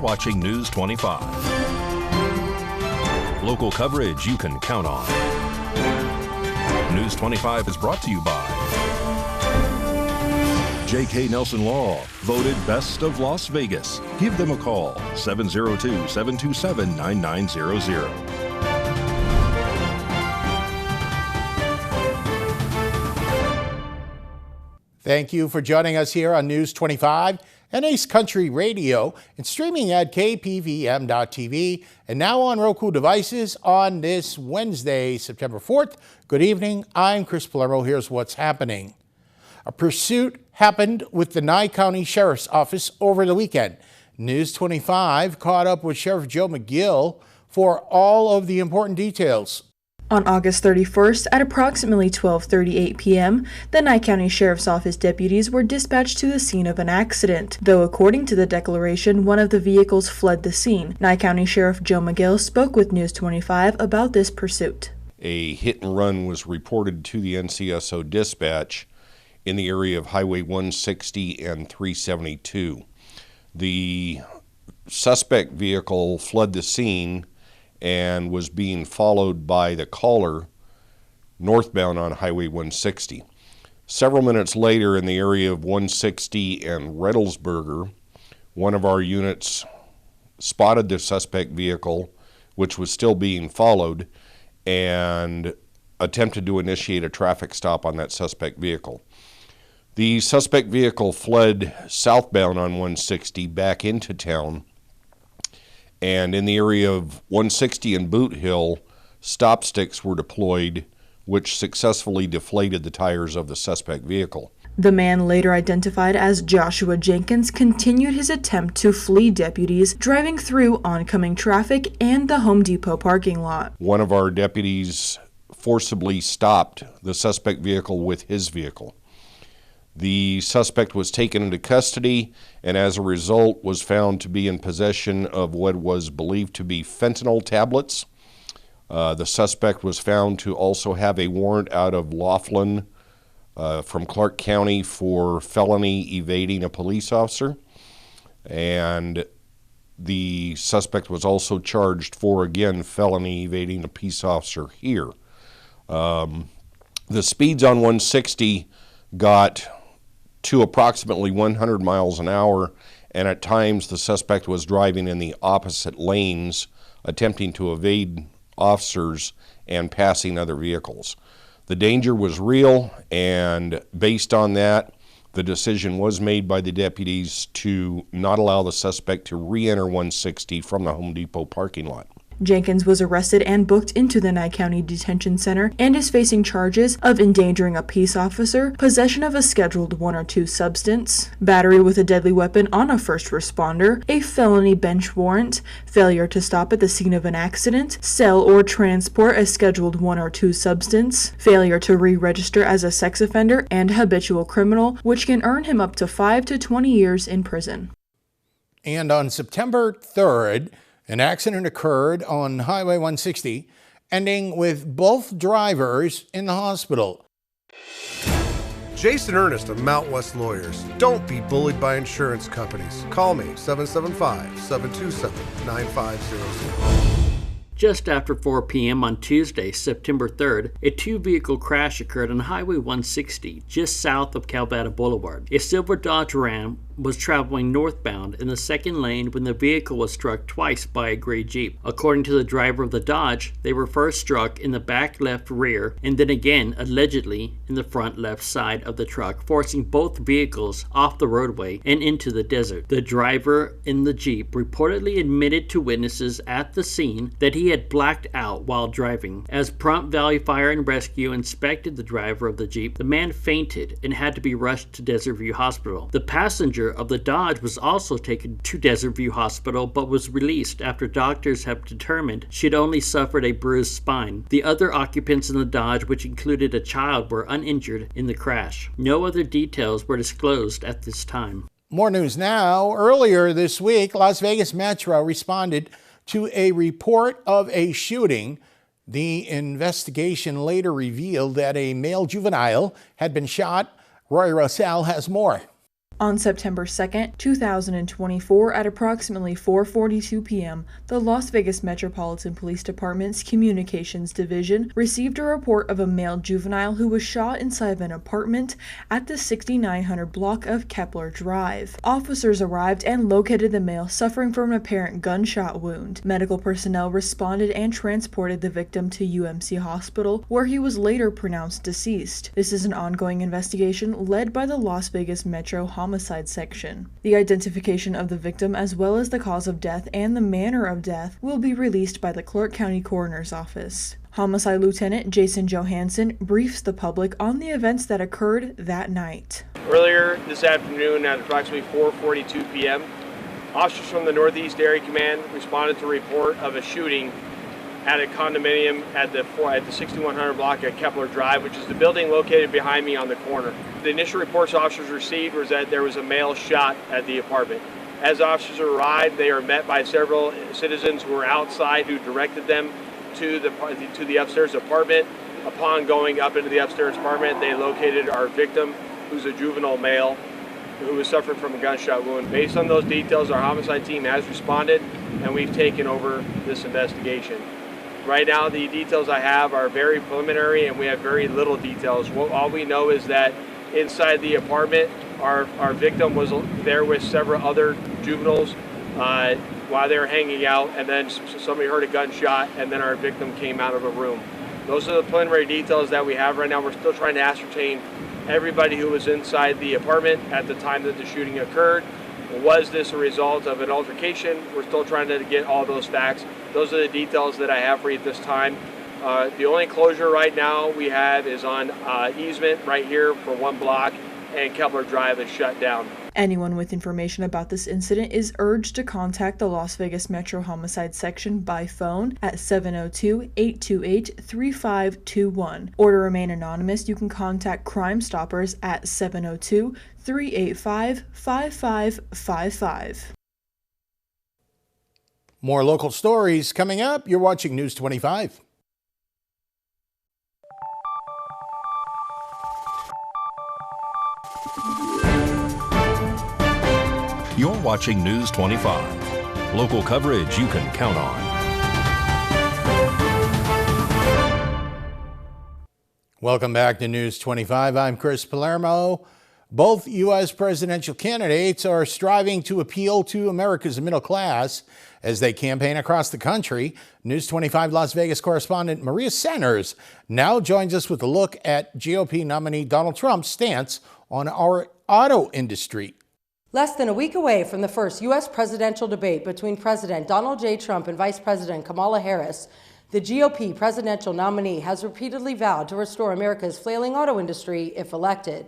watching News 25. Local coverage you can count on. News 25 is brought to you by J.K. Nelson Law, voted Best of Las Vegas. Give them a call, 702-727-9900. Thank you for joining us here on News 25 and Ace Country Radio and streaming at KPVM.TV and now on Roku devices on this Wednesday, September 4th. Good evening. I'm Chris Palermo. Here's what's happening. A pursuit happened with the Nye County Sheriff's Office over the weekend. News 25 caught up with Sheriff Joe McGill for all of the important details. On August 31st, at approximately 12:38 p.m., the Nye County Sheriff's Office deputies were dispatched to the scene of an accident. Though according to the declaration, one of the vehicles fled the scene. Nye County Sheriff Joe McGill spoke with News 25 about this pursuit. A hit and run was reported to the NCSO dispatch in the area of Highway 160 and 372. The suspect vehicle fled the scene and was being followed by the caller northbound on Highway 160. Several minutes later, in the area of 160 and Reddlesberger, one of our units spotted the suspect vehicle, which was still being followed, and attempted to initiate a traffic stop on that suspect vehicle. The suspect vehicle fled southbound on 160 back into town, and in the area of 160 and Boot Hill, stop sticks were deployed, which successfully deflated the tires of the suspect vehicle. The man, later identified as Joshua Jenkins, continued his attempt to flee deputies driving through oncoming traffic and the Home Depot parking lot. One of our deputies forcibly stopped the suspect vehicle with his vehicle. The suspect was taken into custody and as a result was found to be in possession of what was believed to be fentanyl tablets. The suspect was found to also have a warrant out of Laughlin from Clark County for felony evading a police officer. And the suspect was also charged for, again, felony evading a peace officer here. The speeds on 160 got to approximately 100 miles an hour, and at times the suspect was driving in the opposite lanes, attempting to evade officers and passing other vehicles. The danger was real, and based on that, the decision was made by the deputies to not allow the suspect to re-enter 160 from the Home Depot parking lot. Jenkins was arrested and booked into the Nye County Detention Center and is facing charges of endangering a peace officer, possession of a Scheduled 1 or 2 substance, battery with a deadly weapon on a first responder, a felony bench warrant, failure to stop at the scene of an accident, sell or transport a Scheduled 1 or 2 substance, failure to re-register as a sex offender, and habitual criminal, which can earn him up to 5 to 20 years in prison. And on September 3rd, an accident occurred on Highway 160, ending with both drivers in the hospital. Jason Ernest of Mount West Lawyers. Don't be bullied by insurance companies. Call me, 775-727-9500. Just after 4 p.m. on Tuesday, September 3rd, a two-vehicle crash occurred on Highway 160, just south of Calvada Boulevard. A silver Dodge Ram was traveling northbound in the second lane when the vehicle was struck twice by a gray Jeep. According to the driver of the Dodge, they were first struck in the back left rear and then again, allegedly, in the front left side of the truck, forcing both vehicles off the roadway and into the desert. The driver in the Jeep reportedly admitted to witnesses at the scene that he had blacked out while driving. As Pahrump Valley Fire and Rescue inspected the driver of the Jeep, the man fainted and had to be rushed to Desert View Hospital. The passenger of the Dodge was also taken to Desert View Hospital but was released after doctors have determined she had only suffered a bruised spine. The other occupants in the Dodge, which included a child, were uninjured in the crash. No other details were disclosed at this time. More news now. Earlier this week, Las Vegas Metro responded to a report of a shooting. The investigation later revealed that a male juvenile had been shot. Roy Russell has more. On September 2nd, 2024, at approximately 4:42 p.m., the Las Vegas Metropolitan Police Department's Communications Division received a report of a male juvenile who was shot inside of an apartment at the 6900 block of Kepler Drive. Officers arrived and located the male suffering from an apparent gunshot wound. Medical personnel responded and transported the victim to UMC Hospital, where he was later pronounced deceased. This is an ongoing investigation led by the Las Vegas Metro Homicide Section. The identification of the victim as well as the cause of death and the manner of death will be released by the Clark County Coroner's Office. Homicide Lieutenant Jason Johansson briefs the public on the events that occurred that night. Earlier this afternoon at approximately 4:42 p.m., officers from the Northeast Area Command responded to a report of a shooting at a condominium at the 6100 block at Kepler Drive, which is the building located behind me on the corner. The initial reports officers received was that there was a male shot at the apartment. As officers arrived, they are met by several citizens who were outside who directed them to the upstairs apartment. Upon going up into the upstairs apartment, they located our victim, who's a juvenile male who was suffering from a gunshot wound. Based on those details, our homicide team has responded and we've taken over this investigation. Right now, the details I have are very preliminary and we have very little details. All we know is that inside the apartment, our victim was there with several other juveniles while they were hanging out, and then somebody heard a gunshot and then our victim came out of a room. Those are the preliminary details that we have right now. We're still trying to ascertain everybody who was inside the apartment at the time that the shooting occurred. Was this a result of an altercation? We're still trying to get all those facts. Those are the details that I have for you at this time. The only closure right now we have is on easement right here for 1 block, and Kepler Drive is shut down. Anyone with information about this incident is urged to contact the Las Vegas Metro Homicide Section by phone at 702-828-3521. Or to remain anonymous, you can contact Crime Stoppers at 702-385-5555. More local stories coming up. You're watching News 25. You're watching News 25. Local coverage you can count on. Welcome back to News 25. I'm Chris Palermo. Both U.S. presidential candidates are striving to appeal to America's middle class as they campaign across the country. News 25 Las Vegas correspondent Maria Sanders now joins us with a look at GOP nominee Donald Trump's stance on our auto industry. Less than a week away from the first U.S. presidential debate between President Donald J. Trump and Vice President Kamala Harris, the GOP presidential nominee has repeatedly vowed to restore America's flailing auto industry if elected.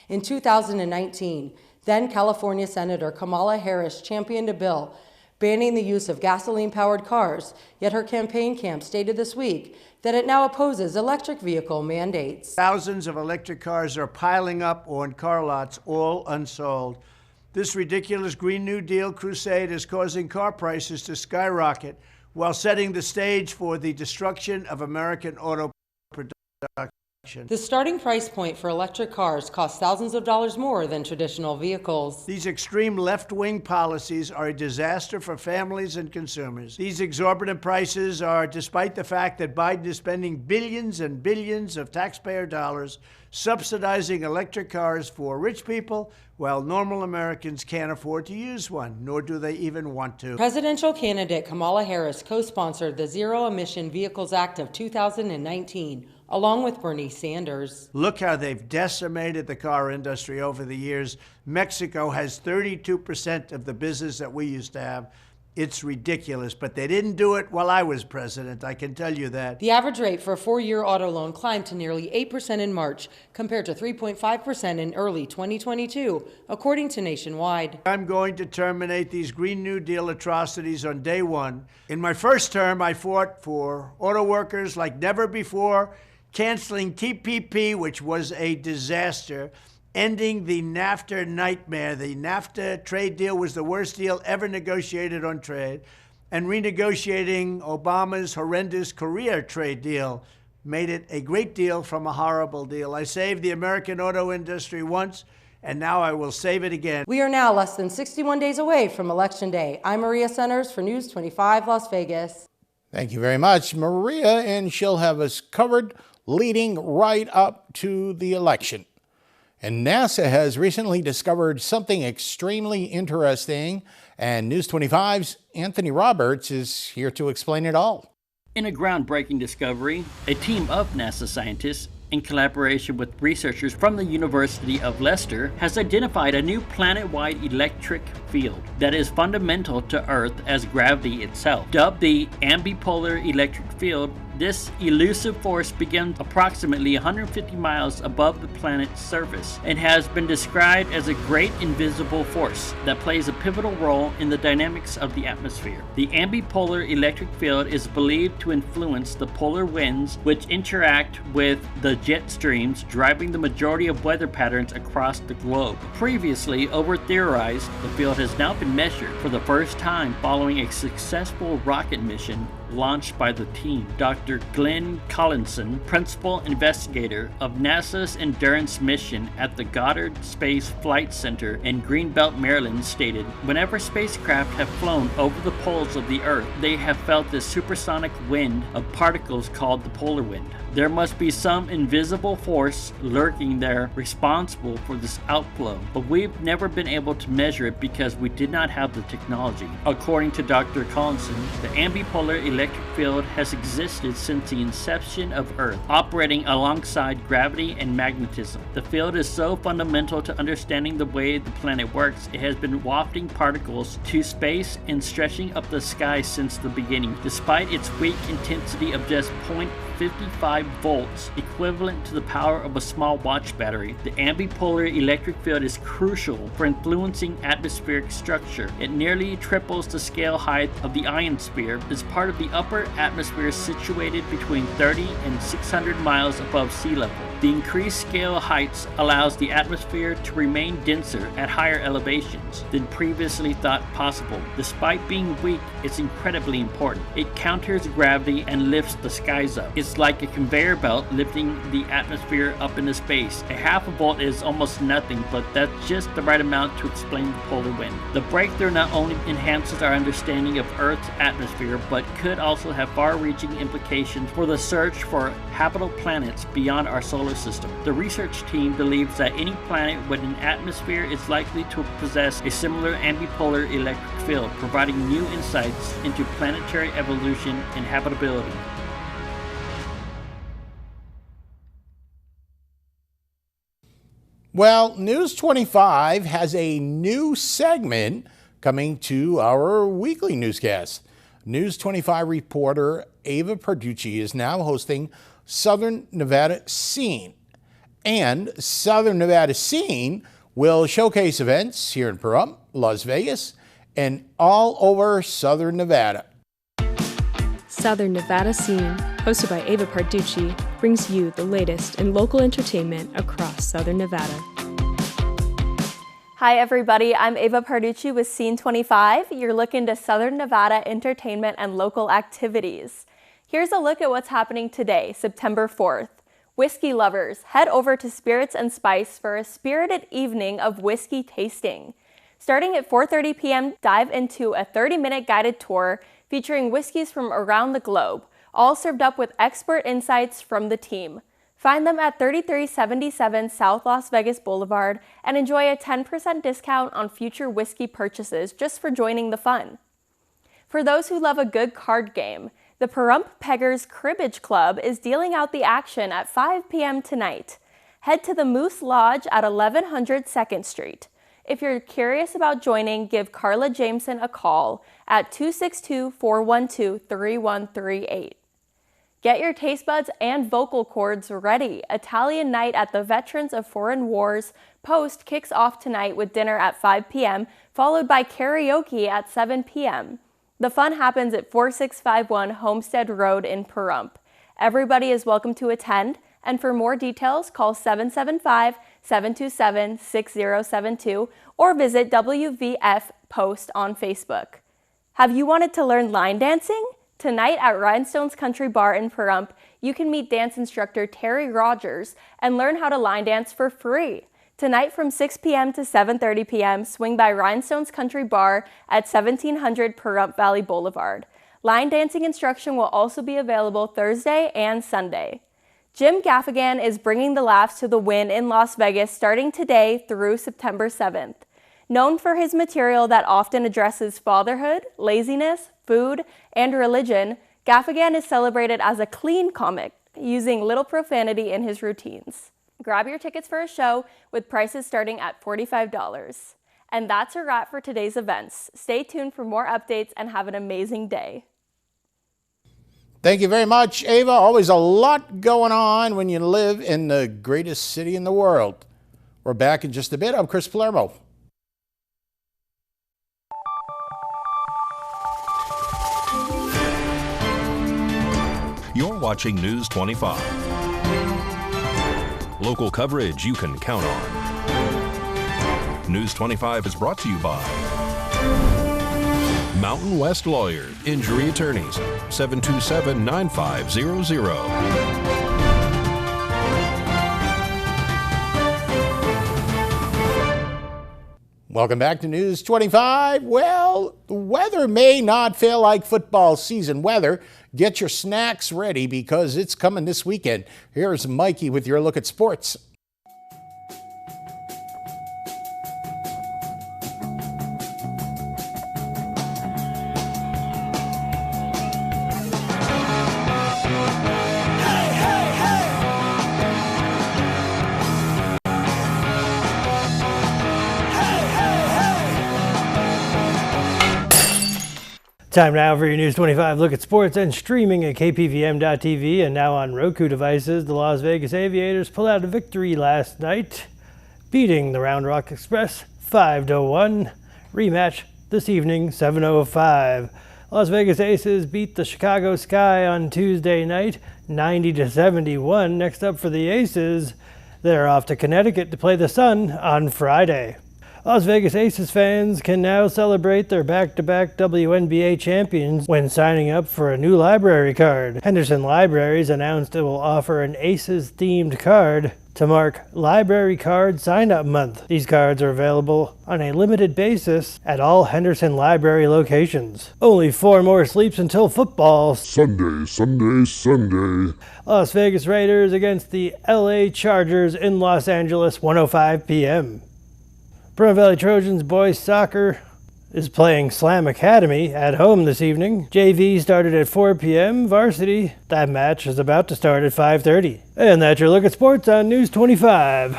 In 2019, then California Senator Kamala Harris championed a bill banning the use of gasoline-powered cars, yet her campaign camp stated this week that it now opposes electric vehicle mandates. Thousands of electric cars are piling up on car lots, all unsold. This ridiculous Green New Deal crusade is causing car prices to skyrocket while setting the stage for the destruction of American auto production. The starting price point for electric cars costs thousands of dollars more than traditional vehicles. These extreme left-wing policies are a disaster for families and consumers. These exorbitant prices are despite the fact that Biden is spending billions and billions of taxpayer dollars subsidizing electric cars for rich people, while normal Americans can't afford to use one, nor do they even want to. Presidential candidate Kamala Harris co-sponsored the Zero Emission Vehicles Act of 2019, along with Bernie Sanders. Look how they've decimated the car industry over the years. Mexico has 32% of the business that we used to have. It's ridiculous, but they didn't do it while I was president, I can tell you that. The average rate for a 4-year auto loan climbed to nearly 8% in March, compared to 3.5% in early 2022, according to Nationwide. I'm going to terminate these Green New Deal atrocities on day one. In my first term, I fought for auto workers like never before, canceling TPP, which was a disaster, ending the NAFTA nightmare. The NAFTA trade deal was the worst deal ever negotiated on trade, and renegotiating Obama's horrendous Korea trade deal made it a great deal from a horrible deal. I saved the American auto industry once, and now I will save it again. We are now less than 61 days away from Election Day. I'm Maria Centers for News 25 Las Vegas. Thank you very much, Maria, and she'll have us covered leading right up to the election. And NASA has recently discovered something extremely interesting, and News 25's Anthony Roberts is here to explain it all. In a groundbreaking discovery, a team of NASA scientists, in collaboration with researchers from the University of Leicester, has identified a new planet-wide electric field that is fundamental to Earth as gravity itself. Dubbed the ambipolar electric field, this elusive force begins approximately 150 miles above the planet's surface and has been described as a great invisible force that plays a pivotal role in the dynamics of the atmosphere. The ambipolar electric field is believed to influence the polar winds, which interact with the jet streams driving the majority of weather patterns across the globe. Previously over-theorized, the field has now been measured for the first time following a successful rocket mission launched by the team. Dr. Glenn Collinson, principal investigator of NASA's Endurance mission at the Goddard Space Flight Center in Greenbelt, Maryland, stated, "Whenever spacecraft have flown over the poles of the Earth, they have felt this supersonic wind of particles called the polar wind. There must be some invisible force lurking there responsible for this outflow, but we've never been able to measure it because we did not have the technology." According to Dr. Collinson, the ambipolar electric field has existed since the inception of Earth, operating alongside gravity and magnetism. The field is so fundamental to understanding the way the planet works, it has been wafting particles to space and stretching up the sky since the beginning. Despite its weak intensity of just 0.55 volts, equivalent to the power of a small watch battery, the ambipolar electric field is crucial for influencing atmospheric structure. It nearly triples the scale height of the ionosphere, is part of the upper atmosphere situated between 30 and 600 miles above sea level. The increased scale heights allows the atmosphere to remain denser at higher elevations than previously thought possible. Despite being weak, it's incredibly important. It counters gravity and lifts the skies up. It's like a conveyor belt lifting the atmosphere up into space. A half a volt is almost nothing, but that's just the right amount to explain the polar wind. The breakthrough not only enhances our understanding of Earth's atmosphere, but could also have far-reaching implications for the search for habitable planets beyond our solar system. The research team believes that any planet with an atmosphere is likely to possess a similar ambipolar electric field, providing new insights into planetary evolution and habitability. Well, News 25 has a new segment coming to our weekly newscast. News 25 reporter Ava Perducci is now hosting Southern Nevada Scene. And Southern Nevada Scene will showcase events here in Pahrump, Las Vegas, and all over Southern Nevada. Southern Nevada Scene, hosted by Ava Perducci, brings you the latest in local entertainment across Southern Nevada. Hi everybody, I'm Ava Perducci with Scene 25. You're looking to Southern Nevada entertainment and local activities. Here's a look at what's happening today, September 4th. Whiskey lovers, head over to Spirits and Spice for a spirited evening of whiskey tasting. Starting at 4:30 p.m., dive into a 30-minute guided tour featuring whiskeys from around the globe, all served up with expert insights from the team. Find them at 3377 South Las Vegas Boulevard and enjoy a 10% discount on future whiskey purchases just for joining the fun. For those who love a good card game, the Pahrump Peggers Cribbage Club is dealing out the action at 5 p.m. tonight. Head to the Moose Lodge at 1100 2nd Street. If you're curious about joining, give Carla Jameson a call at 262-412-3138. Get your taste buds and vocal cords ready. Italian Night at the Veterans of Foreign Wars Post kicks off tonight with dinner at 5 p.m., followed by karaoke at 7 p.m. The fun happens at 4651 Homestead Road in Pahrump. Everybody is welcome to attend, and for more details, call 775-727-6072 or visit WVF Post on Facebook. Have you wanted to learn line dancing? Tonight at Rhinestones Country Bar in Pahrump, you can meet dance instructor Terry Rogers and learn how to line dance for free. Tonight from 6 p.m. to 7:30 p.m., swing by Rhinestone's Country Bar at 1700 Pahrump Valley Boulevard. Line dancing instruction will also be available Thursday and Sunday. Jim Gaffigan is bringing the laughs to the Wynn in Las Vegas starting today through September 7th. Known for his material that often addresses fatherhood, laziness, food, and religion, Gaffigan is celebrated as a clean comic, using little profanity in his routines. Grab your tickets for a show with prices starting at $45. And that's a wrap for today's events. Stay tuned for more updates and have an amazing day. Thank you very much, Ava. Always a lot going on when you live in the greatest city in the world. We're back in just a bit. I'm Chris Palermo. You're watching News 25. Local coverage you can count on. News 25 is brought to you by Mountain West Lawyers, Injury Attorneys, 727-9500. Welcome back to News 25. Well, the weather may not feel like football season weather. Get your snacks ready because it's coming this weekend. Here's Mikey with your look at sports. Time now for your News 25 look at sports and streaming at KPVM.TV and now on Roku devices. The Las Vegas Aviators pulled out a victory last night, beating the Round Rock Express 5-1. Rematch this evening, 7:05. Las Vegas Aces beat the Chicago Sky on Tuesday night, 90-71. Next up for the Aces, they're off to Connecticut to play the Sun on Friday. Las Vegas Aces fans can now celebrate their back-to-back WNBA champions when signing up for a new library card. Henderson Libraries announced it will offer an Aces-themed card to mark Library Card Sign-Up Month. These cards are available on a limited basis at all Henderson Library locations. Only 4 more sleeps until football. Sunday, Sunday, Sunday. Las Vegas Raiders against the LA Chargers in Los Angeles, 1:05 p.m. Pahrump Valley Trojans boys soccer is playing Slam Academy at home this evening. JV started at 4 p.m. Varsity, that match is about to start at 5:30. And that's your look at sports on News 25.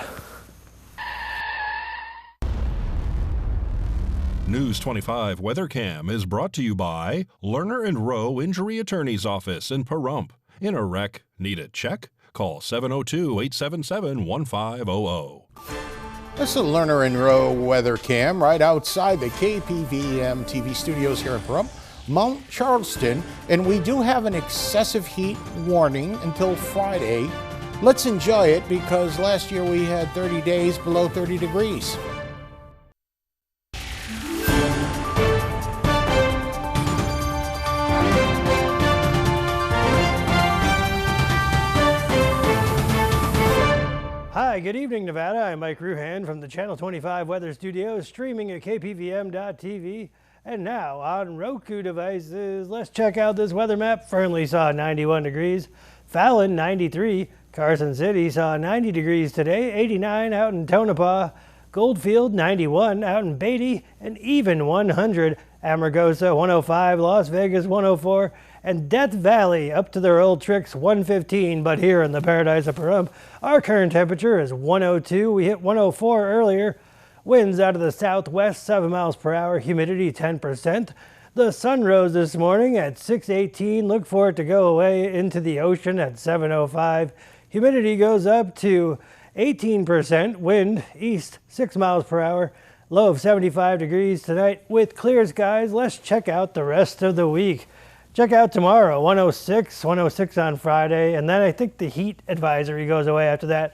News 25 Weather Cam is brought to you by Lerner and Rowe Injury Attorney's Office in Pahrump. In a wreck, need a check? Call 702-877-1500. This is Lerner and Rowe weather cam right outside the KPVM TV studios here in Pahrump, Mount Charleston, and we do have an excessive heat warning until Friday. Let's enjoy it because last year we had 30 days below 30 degrees. Hi, good evening, Nevada. I'm Mike Ruhan from the Channel 25 Weather Studios, streaming at KPVM.TV and now on Roku devices. Let's check out this weather map. Fernley saw 91 degrees, Fallon 93, Carson City saw 90 degrees today, 89 out in Tonopah, Goldfield 91 out in Beatty, and even 100, Amargosa 105, Las Vegas 104, and Death Valley up to their old tricks 115, but here in the paradise of Pahrump, our current temperature is 102. We hit 104 earlier. Winds out of the southwest, 7 miles per hour, humidity 10%. The sun rose this morning at 6:18. Look for it to go away into the ocean at 7:05. Humidity goes up to 18%. Wind east, 6 miles per hour. Low of 75 degrees tonight with clear skies. Let's check out the rest of the week. Check out tomorrow, 106 on Friday, and then I think the heat advisory goes away after that.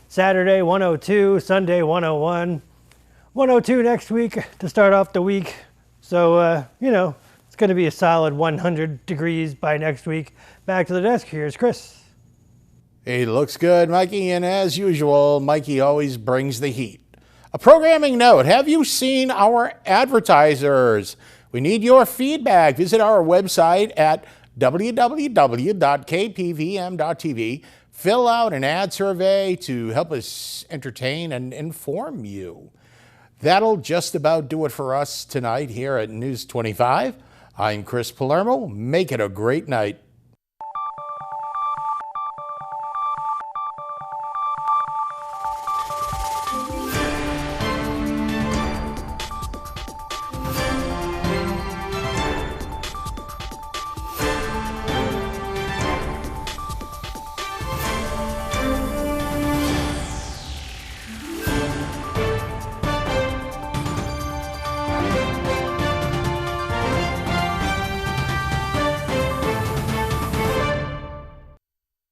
Saturday, 102, Sunday, 101. 102 next week to start off the week. So, it's going to be a solid 100 degrees by next week. Back to the desk. Here's Chris. He looks good, Mikey, and as usual, Mikey always brings the heat. A programming note, have you seen our advertisers? We need your feedback. Visit our website at www.kpvm.tv. Fill out an ad survey to help us entertain and inform you. That'll just about do it for us tonight here at News 25. I'm Chris Palermo. Make it a great night.